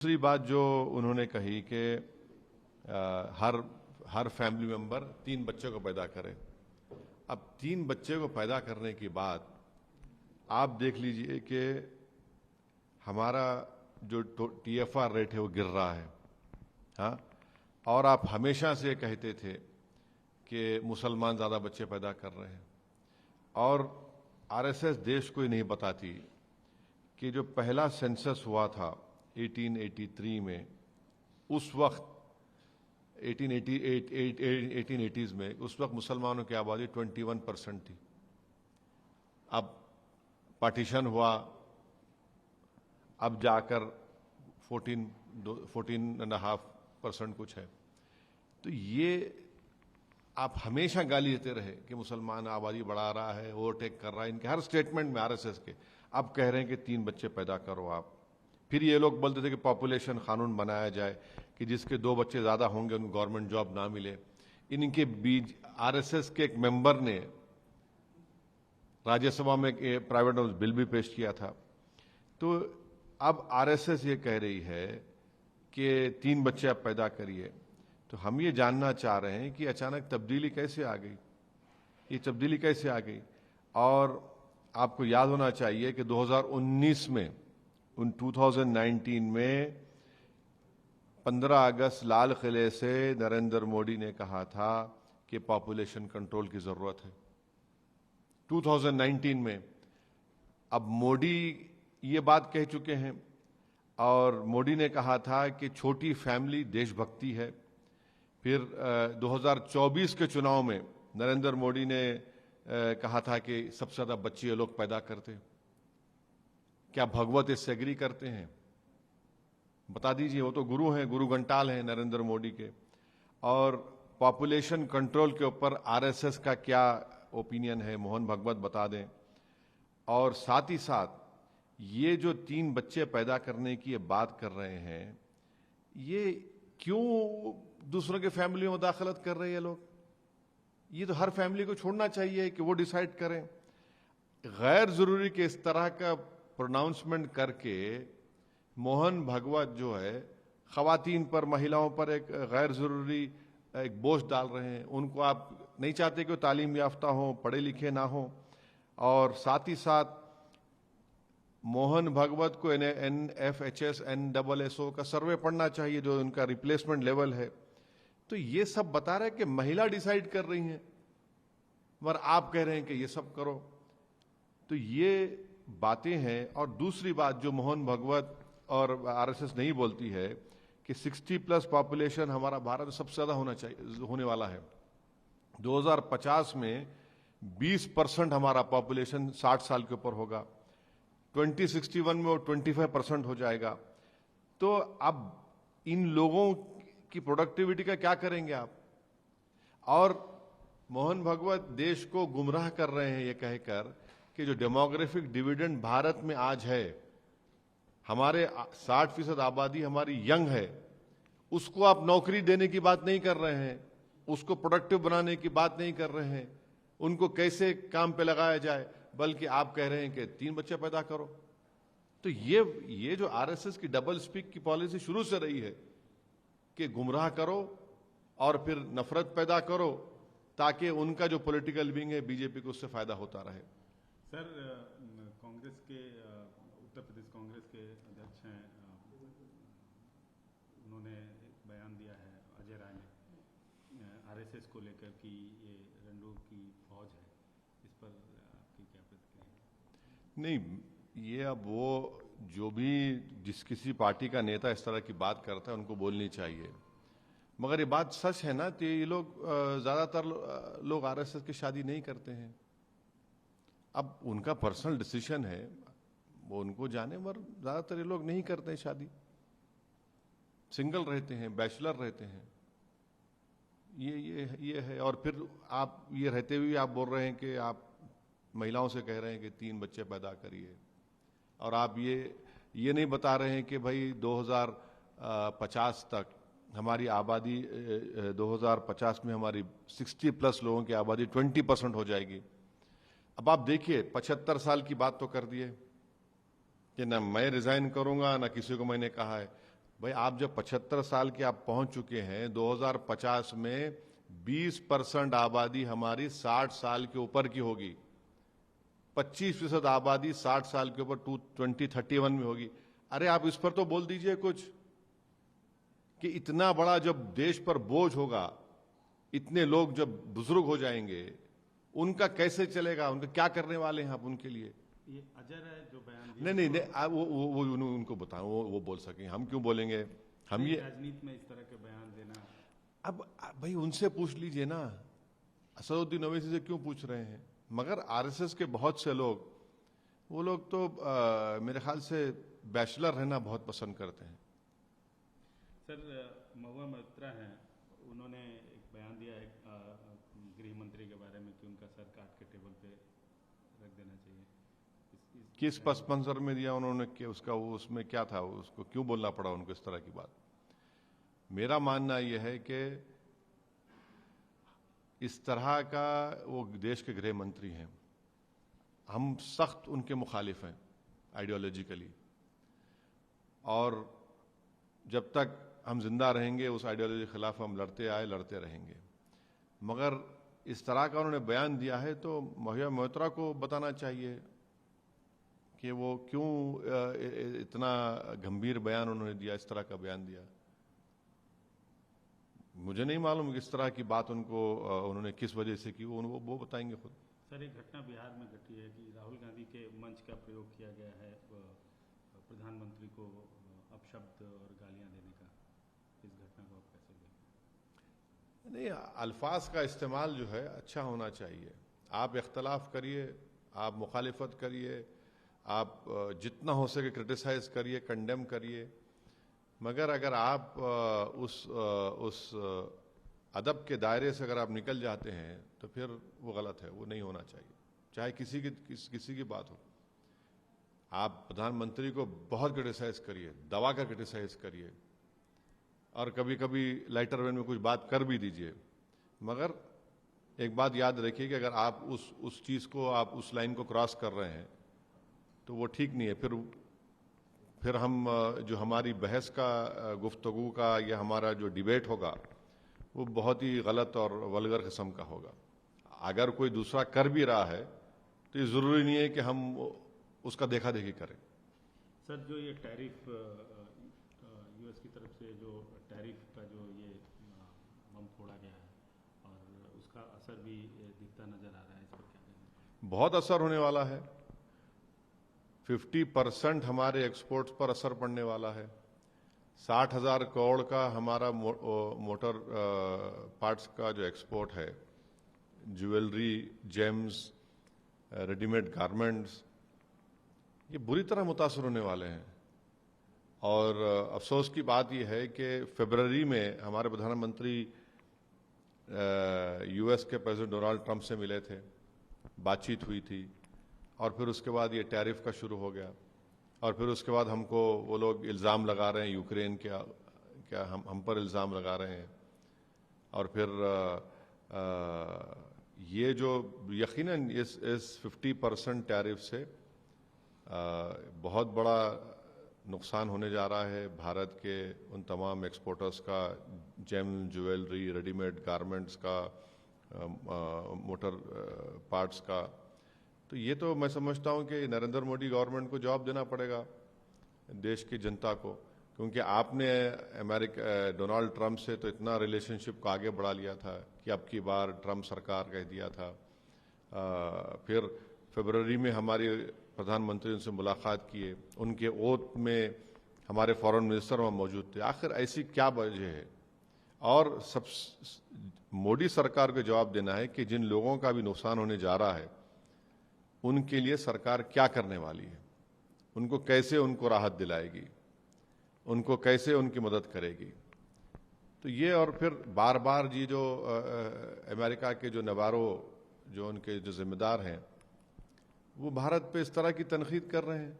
दूसरी बात जो उन्होंने कही कि हर फैमिली मेंबर 3 बच्चों को पैदा करे। अब 3 बच्चे को पैदा करने के बाद आप देख लीजिए कि हमारा जो TFR रेट है वो गिर रहा है। हाँ, और आप हमेशा से कहते थे कि मुसलमान ज़्यादा बच्चे पैदा कर रहे हैं, और RSS देश को ही नहीं बताती कि जो पहला सेंसस हुआ था 1883 में, उस वक्त 1880s में, उस वक्त मुसलमानों की आबादी 21% थी। अब पार्टीशन हुआ, अब जाकर 14.5% कुछ है। तो ये आप हमेशा गाली देते रहे कि मुसलमान आबादी बढ़ा रहा है, ओवरटेक कर रहा है, इनके हर स्टेटमेंट में RSS के। अब कह रहे हैं कि 3 बच्चे पैदा करो आप। फिर ये लोग बोलते थे कि पॉपुलेशन कानून बनाया जाए कि जिसके 2 बच्चे ज्यादा होंगे उनको गवर्नमेंट जॉब ना मिले। इनके बीच RSS के एक मेंबर ने राज्यसभा में एक प्राइवेट बिल भी पेश किया था। तो अब RSS ये कह रही है कि 3 बच्चे आप पैदा करिए। तो हम ये जानना चाह रहे हैं कि अचानक तब्दीली कैसे आ गई, ये तब्दीली कैसे आ गई। और आपको याद होना चाहिए कि 2019 में 2019 में 15 अगस्त लाल किले से नरेंद्र मोदी ने कहा था कि पॉपुलेशन कंट्रोल की जरूरत है, 2019 में। अब मोदी ये बात कह चुके हैं, और मोदी ने कहा था कि छोटी फैमिली देशभक्ति है। फिर 2024 के चुनाव में नरेंद्र मोदी ने कहा था कि सबसे ज्यादा बच्चे ये लोग पैदा करते। क्या भगवत इससे एग्री करते हैं? बता दीजिए। वो तो गुरु हैं, गुरु घंटाल हैं नरेंद्र मोदी के। और पॉपुलेशन कंट्रोल के ऊपर RSS का क्या ओपिनियन है, मोहन भागवत बता दें। और साथ ही साथ ये जो 3 बच्चे पैदा करने की ये बात कर रहे हैं, ये क्यों दूसरों के फैमिली में मुदाखलत कर रहे हैं लोग? ये तो हर फैमिली को छोड़ना चाहिए कि वो डिसाइड करें। गैर जरूरी के इस तरह का प्रोनाउंसमेंट करके मोहन भागवत जो है खवातीन पर, महिलाओं पर एक गैर जरूरी एक बोझ डाल रहे हैं। उनको आप नहीं चाहते कि वो तालीम याफ्ता हो, पढ़े लिखे ना हो। और साथ ही साथ मोहन भागवत को NFHS NSSO का सर्वे पढ़ना चाहिए, जो उनका रिप्लेसमेंट लेवल है। तो ये सब बता रहे हैं कि महिला डिसाइड कर रही हैं, मगर आप कह रहे हैं कि ये सब करो। तो ये बातें हैं। और दूसरी बात जो मोहन भागवत और RSS नहीं बोलती है कि 60+ पॉपुलेशन हमारा भारत में सबसे ज्यादा होने वाला है। 2050 में 20% हमारा पॉपुलेशन 60 साल के ऊपर होगा। 2061 में वो 25% हो जाएगा। तो अब इन लोगों की प्रोडक्टिविटी का क्या करेंगे आप? और मोहन भागवत देश को गुमराह कर रहे हैं ये कहकर कि जो डेमोग्राफिक डिविडेंड भारत में आज है, हमारे 60% आबादी हमारी यंग है, उसको आप नौकरी देने की बात नहीं कर रहे हैं, उसको प्रोडक्टिव बनाने की बात नहीं कर रहे हैं, उनको कैसे काम पे लगाया जाए, बल्कि आप कह रहे हैं कि 3 बच्चे पैदा करो। तो ये जो RSS की डबल स्पीक की पॉलिसी शुरू से रही है कि गुमराह करो और फिर नफरत पैदा करो, ताकि उनका जो पॉलिटिकल विंग है BJP को उससे फायदा होता रहे। सर, कांग्रेस के उत्तर प्रदेश कांग्रेस के अध्यक्ष हैं, उन्होंने एक बयान दिया है, अजय राय ने, RSS को लेकर कि ये रंडू की फौज है। इस पर आपकी क्या प्रतिक्रिया है? नहीं, ये अब वो जो भी जिस किसी पार्टी का नेता इस तरह की बात करता है उनको बोलनी चाहिए। मगर ये बात सच है ना, तो ये लोग ज्यादातर लोग RSS की शादी नहीं करते हैं। अब उनका पर्सनल डिसीजन है, वो उनको जाने, मगर ज्यादातर ये लोग नहीं करते हैं शादी, सिंगल रहते हैं, बैचलर रहते हैं। ये है। और फिर आप ये रहते हुए आप बोल रहे हैं कि आप महिलाओं से कह रहे हैं कि 3 बच्चे पैदा करिए, और आप ये नहीं बता रहे हैं कि भाई 2050 तक हमारी आबादी 2050 में हमारी 60+ लोगों की आबादी 20% हो जाएगी। अब आप देखिए, 75 साल की बात तो कर दिए कि ना मैं रिजाइन करूंगा, ना किसी को मैंने कहा है। भाई आप जब 75 साल के आप पहुंच चुके हैं, 2050 में 20% आबादी हमारी 60 साल के ऊपर की होगी, 25% आबादी 60 साल के ऊपर 2031 में होगी। अरे आप इस पर तो बोल दीजिए कुछ, कि इतना बड़ा जब देश पर बोझ होगा, इतने लोग जब बुजुर्ग हो जाएंगे, उनका कैसे चलेगा, उनका क्या करने वाले हैं आप उनके लिए? ये अजर है जो बयान दिया। नहीं नहीं नहीं, वो उनको बताओ, वो बोल सकें, हम क्यों बोलेंगे? हम ये राजनीति में इस तरह के बयान देना, अब भाई उनसे पूछ लीजिए ना, असदुद्दीन ओवैसी से क्यों पूछ रहे हैं? मगर आरएसएस के बहुत से लोग, वो लोग तो मेरे ख्याल से बैचलर रहना बहुत पसंद करते हैं। सर महुआ मोइत्रा हैं, उन्होंने एक बयान दिया है गृह मंत्री के बारे में कि उनका सर काट के टेबल पे रख देना चाहिए। किस पस मंजर में दिया उन्होंने, कि उसका वो उसमें क्या था, उसको क्यों बोलना पड़ा उनको इस तरह की बात? मेरा मानना यह है कि इस तरह का वो देश के गृह मंत्री हैं, हम सख्त उनके मुखालिफ हैं आइडियोलॉजिकली, और जब तक हम जिंदा रहेंगे उस आइडियोलॉजी के खिलाफ हम लड़ते आए, लड़ते रहेंगे। मगर इस तरह का उन्होंने बयान दिया है तो महुआ मोइत्रा को बताना चाहिए कि वो क्यों इतना गंभीर बयान उन्होंने दिया, इस तरह का बयान दिया। मुझे नहीं मालूम किस तरह की बात उनको उन्होंने किस वजह से की, वो बताएंगे खुद। सर एक घटना बिहार में घटी है कि राहुल गांधी के मंच का प्रयोग किया गया है प्रधानमंत्री को अपशब्द और गालियां देने का, इस घटना को आप कैसे देखते हैं? नहीं, अल्फाज का इस्तेमाल जो है अच्छा होना चाहिए। आप इख्तलाफ करिए, आप मुखालिफत करिए, आप जितना हो सके क्रिटिसाइज करिए, कंडेम करिए, मगर अगर आप उस अदब के दायरे से अगर आप निकल जाते हैं तो फिर वो गलत है, वो नहीं होना चाहिए, चाहे किसी की बात हो। आप प्रधानमंत्री को बहुत क्रिटिसाइज करिए, दबा कर क्रिटिसाइज करिए, और कभी कभी लाइटर वेन में कुछ बात कर भी दीजिए, मगर एक बात याद रखिए कि अगर आप उस चीज़ को, आप उस लाइन को क्रॉस कर रहे हैं तो वो ठीक नहीं है। फिर हम जो हमारी बहस का, गुफ्तगू का, या हमारा जो डिबेट होगा वो बहुत ही गलत और वल्गर किस्म का होगा। अगर कोई दूसरा कर भी रहा है तो ये ज़रूरी नहीं है कि हम उसका देखा देखी करें। सर जो ये टैरिफ यूएस की तरफ से जो टैरिफ का जो ये बम फोड़ा गया है और उसका असर भी दिखता नजर आ रहा है, इस पर क्या कहेंगे? बहुत असर होने वाला है, 50% हमारे एक्सपोर्ट्स पर असर पड़ने वाला है। 60,000 करोड़ का हमारा मोटर पार्ट्स का जो एक्सपोर्ट है, ज्वेलरी, जेम्स, रेडीमेड गारमेंट्स, ये बुरी तरह मुतासर होने वाले हैं। और अफसोस की बात यह है कि फरवरी में हमारे प्रधानमंत्री यूएस के प्रेसिडेंट डोनाल्ड ट्रंप से मिले थे, बातचीत हुई थी, और फिर उसके बाद ये टैरिफ का शुरू हो गया, और फिर उसके बाद हमको वो लोग इल्ज़ाम लगा रहे हैं, यूक्रेन क्या हम पर इल्ज़ाम लगा रहे हैं। और फिर ये जो यकीनन इस 50% टैरिफ से बहुत बड़ा नुकसान होने जा रहा है भारत के उन तमाम एक्सपोर्टर्स का, जेम, ज्वेलरी, रेडीमेड गारमेंट्स का, मोटर पार्ट्स का। तो ये तो मैं समझता हूँ कि नरेंद्र मोदी गवर्नमेंट को जवाब देना पड़ेगा देश की जनता को, क्योंकि आपने डोनाल्ड ट्रंप से तो इतना रिलेशनशिप को आगे बढ़ा लिया था कि अब की बार ट्रंप सरकार कह दिया था। फिर फरवरी में हमारी प्रधानमंत्री उनसे मुलाकात किए, उनके ओथ में हमारे फॉरेन मिनिस्टर वहाँ मौजूद थे। आखिर ऐसी क्या वजह है? और सब मोदी सरकार को जवाब देना है कि जिन लोगों का भी नुकसान होने जा रहा है उनके लिए सरकार क्या करने वाली है, उनको कैसे उनको राहत दिलाएगी, उनको कैसे उनकी मदद करेगी। तो ये, और फिर बार बार जी जो अमेरिका के जो नवारो, जो उनके जो जिम्मेदार हैं, वो भारत पे इस तरह की तनकीद कर रहे हैं।